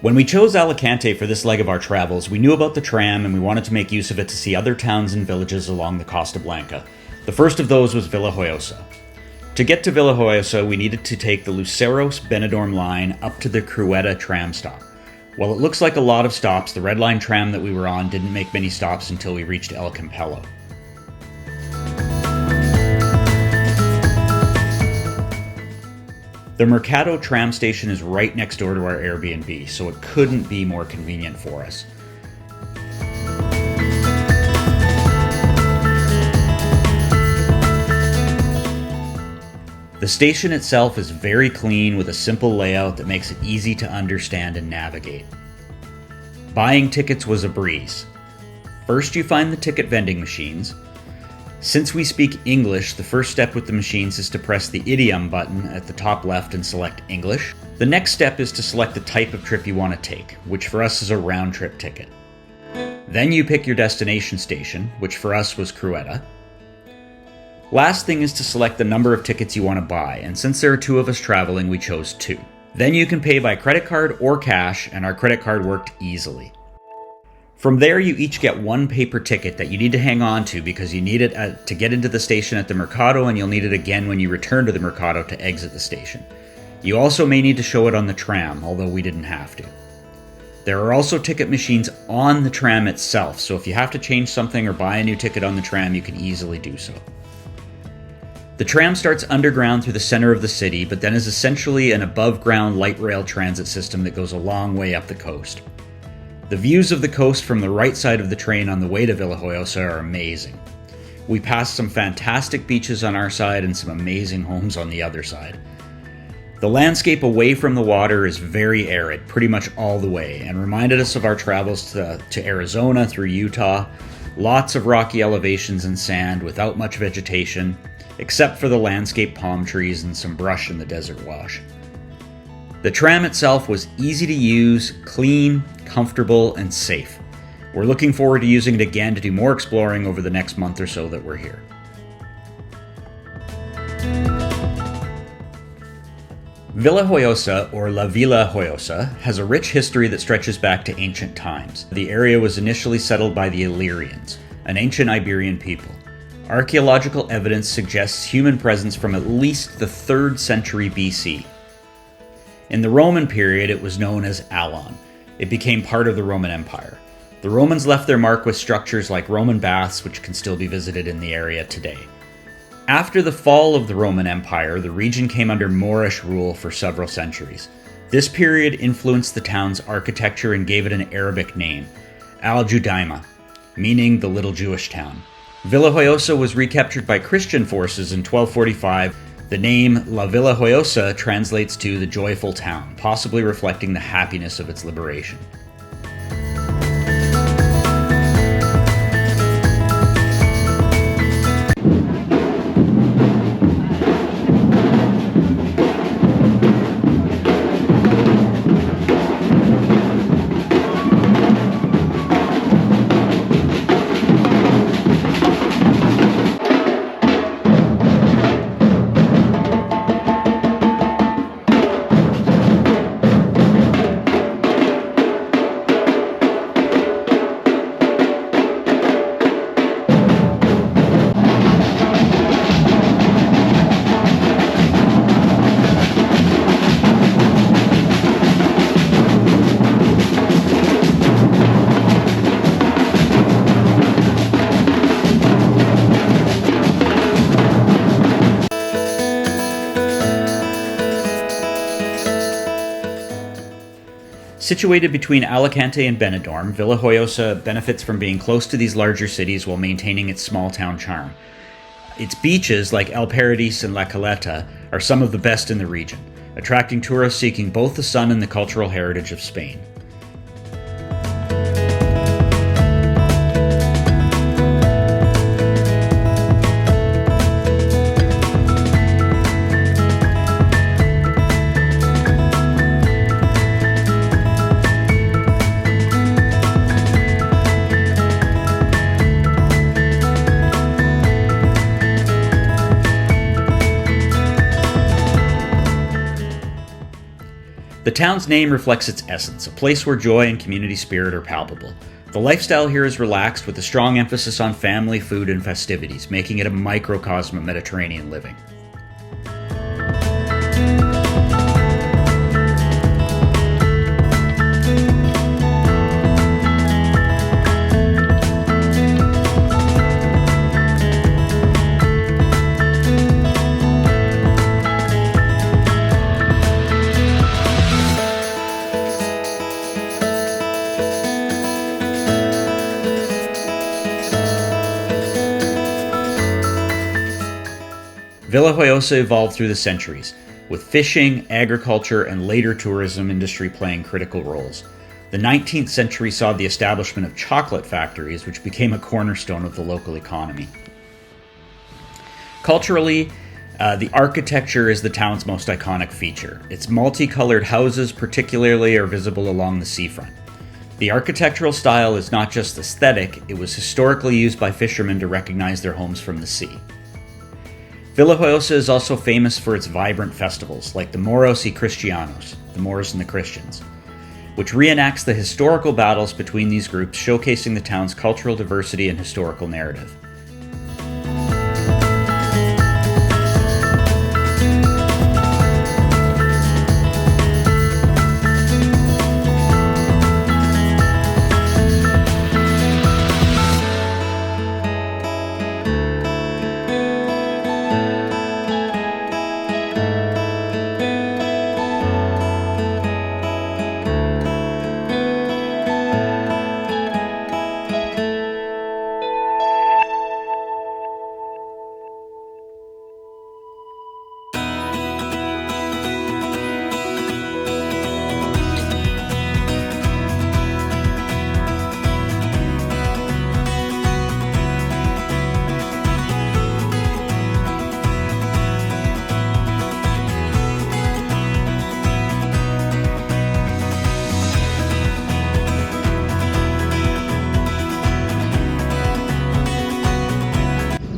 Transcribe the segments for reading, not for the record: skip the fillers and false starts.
When we chose Alicante for this leg of our travels, we knew about the tram and we wanted to make use of it to see other towns and villages along the Costa Blanca. The first of those was Vila Joiosa. To get to Vila Joiosa, we needed to take the Luceros-Benidorm line up to the Crueta tram stop. While it looks like a lot of stops, the red line tram that we were on didn't make many stops until we reached El Campello. The Mercado tram station is right next door to our Airbnb, so it couldn't be more convenient for us. The station itself is very clean with a simple layout that makes it easy to understand and navigate. Buying tickets was a breeze. First you find the ticket vending machines. Since we speak English, the first step with the machines is to press the idiom button at the top left and select English. The next step is to select the type of trip you want to take, which for us is a round trip ticket. Then you pick your destination station, which for us was Crueta. Last thing is to select the number of tickets you want to buy, and since there are two of us traveling, we chose 2. Then you can pay by credit card or cash, and our credit card worked easily. From there, you each get 1 paper ticket that you need to hang on to because you need it to get into the station at the Mercado, and you'll need it again when you return to the Mercado to exit the station. You also may need to show it on the tram, although we didn't have to. There are also ticket machines on the tram itself, so if you have to change something or buy a new ticket on the tram, you can easily do so. The tram starts underground through the center of the city, but then is essentially an above-ground light rail transit system that goes a long way up the coast. The views of the coast from the right side of the train on the way to Vila Joiosa are amazing. We passed some fantastic beaches on our side and some amazing homes on the other side. The landscape away from the water is very arid, pretty much all the way, and reminded us of our travels to Arizona through Utah. Lots of rocky elevations and sand without much vegetation, except for the landscape palm trees and some brush in the desert wash. The tram itself was easy to use, clean, comfortable, and safe. We're looking forward to using it again to do more exploring over the next month or so that we're here. Vila Joiosa, or La Vila Joiosa, has a rich history that stretches back to ancient times. The area was initially settled by the Illyrians, an ancient Iberian people. Archaeological evidence suggests human presence from at least the 3rd century BC. In the Roman period, it was known as Alon. It became part of the Roman Empire. The Romans left their mark with structures like Roman baths, which can still be visited in the area today. After the fall of the Roman Empire, the region came under Moorish rule for several centuries. This period influenced the town's architecture and gave it an Arabic name, Al-Judaima, meaning the Little Jewish Town. Vila Joiosa was recaptured by Christian forces in 1245. The name La Vila Joiosa translates to the joyful town, possibly reflecting the happiness of its liberation. Situated between Alicante and Benidorm, Vila Joiosa benefits from being close to these larger cities while maintaining its small town charm. Its beaches, like El Paradis and La Caleta, are some of the best in the region, attracting tourists seeking both the sun and the cultural heritage of Spain. The town's name reflects its essence, a place where joy and community spirit are palpable. The lifestyle here is relaxed with a strong emphasis on family, food, and festivities, making it a microcosm of Mediterranean living. Vila Joiosa evolved through the centuries, with fishing, agriculture, and later tourism industry playing critical roles. The 19th century saw the establishment of chocolate factories, which became a cornerstone of the local economy. Culturally, the architecture is the town's most iconic feature. Its multicolored houses particularly are visible along the seafront. The architectural style is not just aesthetic, it was historically used by fishermen to recognize their homes from the sea. Vila Joiosa is also famous for its vibrant festivals, like the Moros y Cristianos, the Moors and the Christians, which reenacts the historical battles between these groups, showcasing the town's cultural diversity and historical narrative.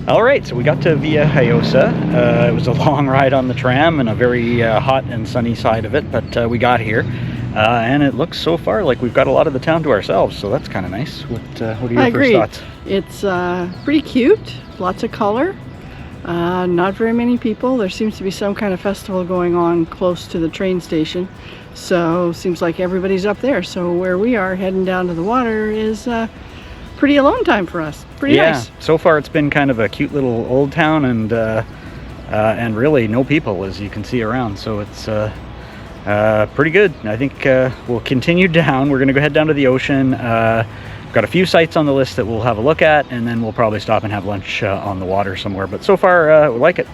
Alright, so we got to Vila Joiosa. It was a long ride on the tram and a very hot and sunny side of it, but we got here. And it looks so far like we've got a lot of the town to ourselves, so that's kind of nice. What are your first thoughts? It's pretty cute, lots of color, not very many people. There seems to be some kind of festival going on close to the train station, so seems like everybody's up there. So where we are heading down to the water is pretty alone time for us. Pretty nice. So far it's been kind of a cute little old town and really no people, as you can see around, so it's pretty good. I think we'll continue down. We're gonna go head down to the ocean. Got a few sites on the list that we'll have a look at, and then we'll probably stop and have lunch on the water somewhere, but so far we like it.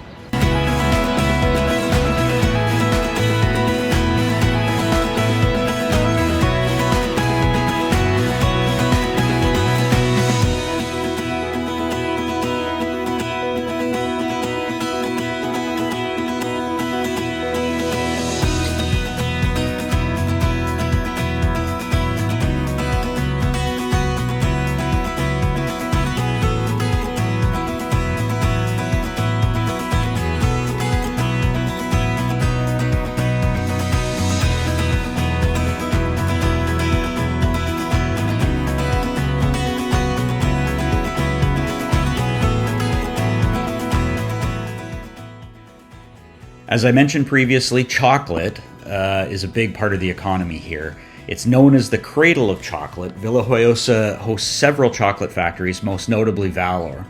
As I mentioned previously, chocolate is a big part of the economy here. It's known as the cradle of chocolate. Vila Joiosa hosts several chocolate factories, most notably Valor.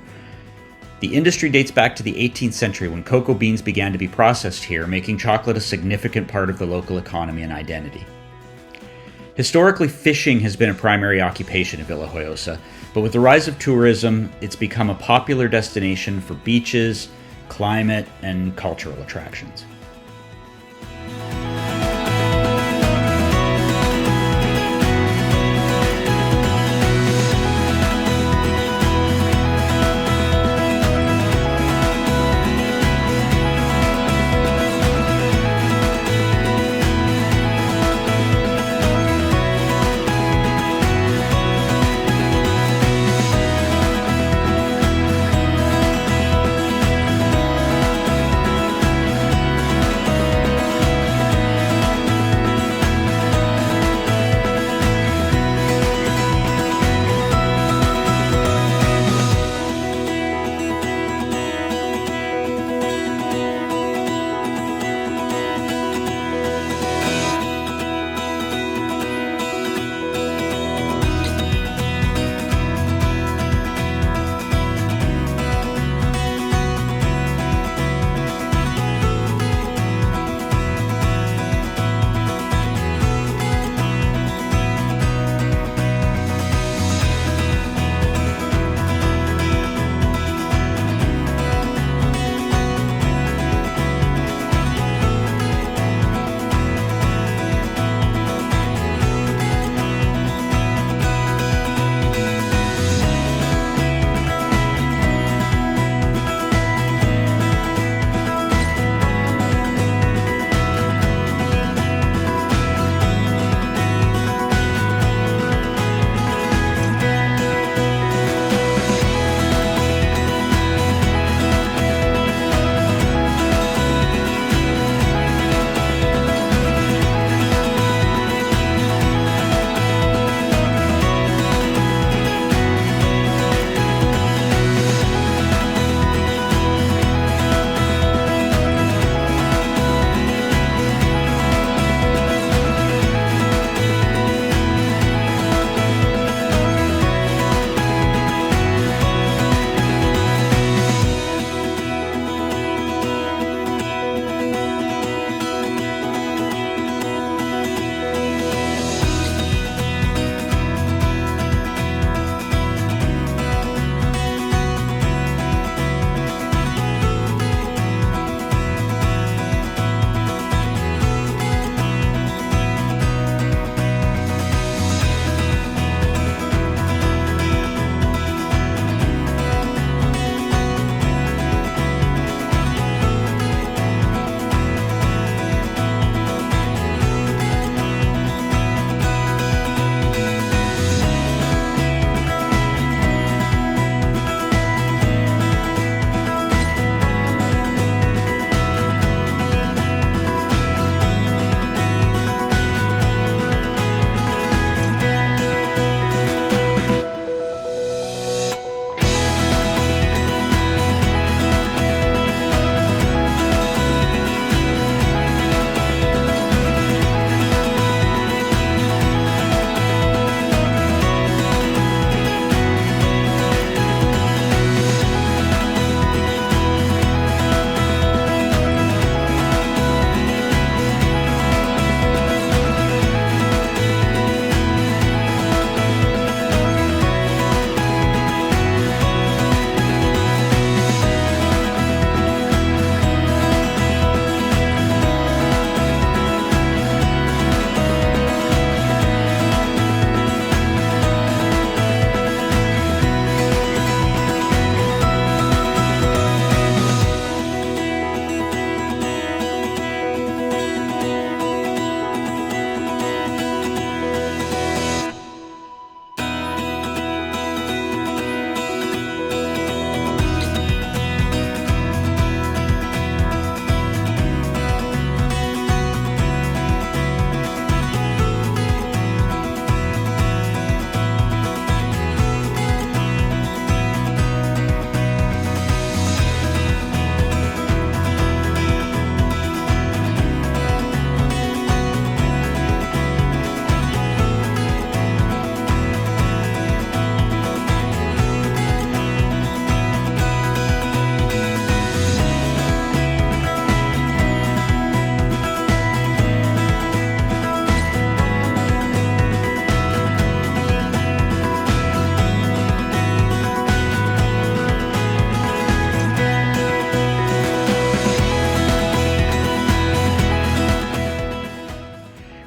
The industry dates back to the 18th century when cocoa beans began to be processed here, making chocolate a significant part of the local economy and identity. Historically, fishing has been a primary occupation of Vila Joiosa, but with the rise of tourism, it's become a popular destination for beaches, climate, and cultural attractions.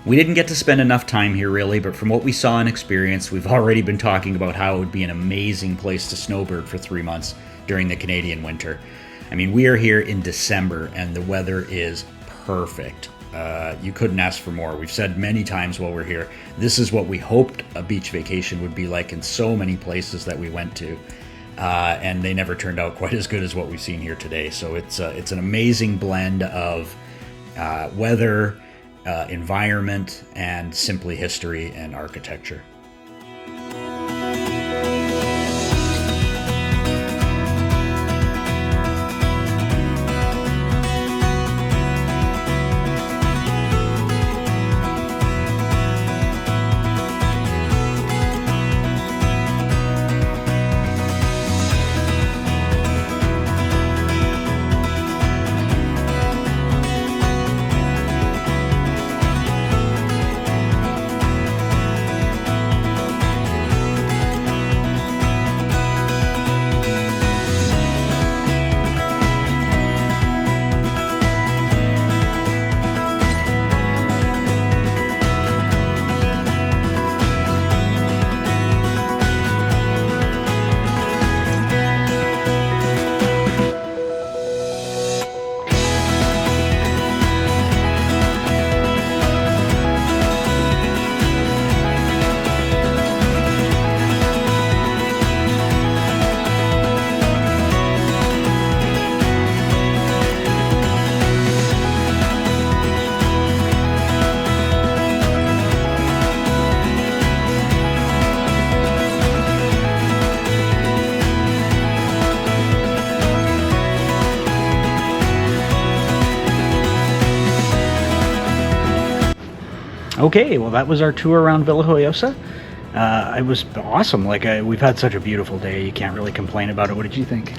We didn't get to spend enough time here really, but from what we saw and experienced, we've already been talking about how it would be an amazing place to snowbird for 3 months during the Canadian winter. I mean, we are here in December and the weather is perfect. You couldn't ask for more. We've said many times while we're here, this is what we hoped a beach vacation would be like in so many places that we went to. And they never turned out quite as good as what we've seen here today. So it's an amazing blend of weather, environment, and simply history and architecture. Okay, well that was our tour around Vila Joiosa. It was awesome. We've had such a beautiful day. You can't really complain about it. What did you think?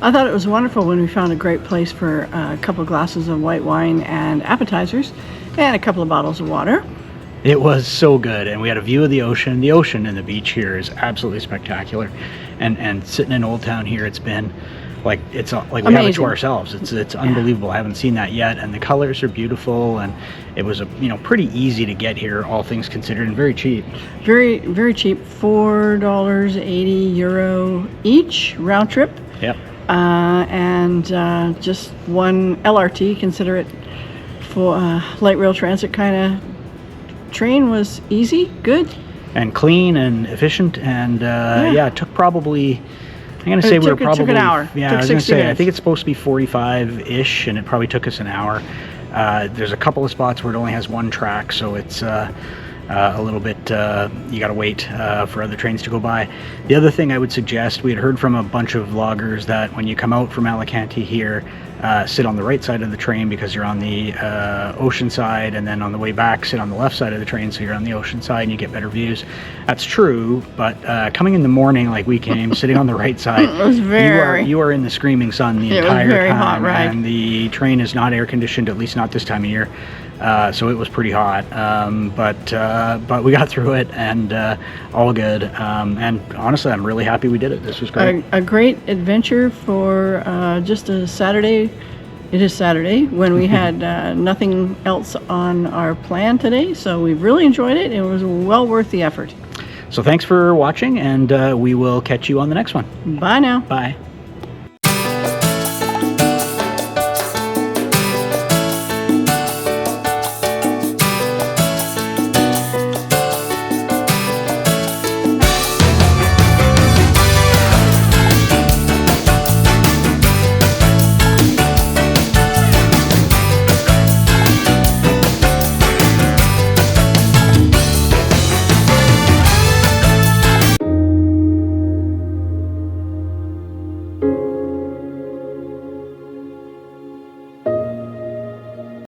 I thought it was wonderful when we found a great place for a couple of glasses of white wine and appetizers and a couple of bottles of water. It was so good, and we had a view of the ocean. The ocean and the beach here is absolutely spectacular. And sitting in Old Town here, it's been like we amazing. have it to ourselves. It's unbelievable. I haven't seen that yet, and the colors are beautiful, and it was pretty easy to get here, all things considered, and very cheap. Very, very cheap. €4.80 each round trip. Yep. And just one LRT, consider it for light rail transit kind of train, was easy, good. And clean and efficient, and it took probably, I'm going to say It took an hour. Yeah, Took I was going to 60 say, I minutes. think it's supposed to be 45-ish, and it probably took us an hour. There's a couple of spots where it only has one track, so it's a little bit, you got to wait for other trains to go by. The other thing I would suggest, we had heard from a bunch of vloggers that when you come out from Alicante here, sit on the right side of the train because you're on the ocean side, and then on the way back sit on the left side of the train so you're on the ocean side and you get better views. That's true, but coming in the morning like we came, sitting on the right side, It was very... you are in the screaming sun the It was entire very time, hot ride. and the train is not air conditioned, at least not this time of year. So it was pretty hot, but we got through it, and all good. And honestly, I'm really happy we did it. This was great. A great adventure for just a Saturday. It is Saturday when we had nothing else on our plan today, so we've really enjoyed it. It was well worth the effort. So thanks for watching, and we will catch you on the next one. Bye now. Bye.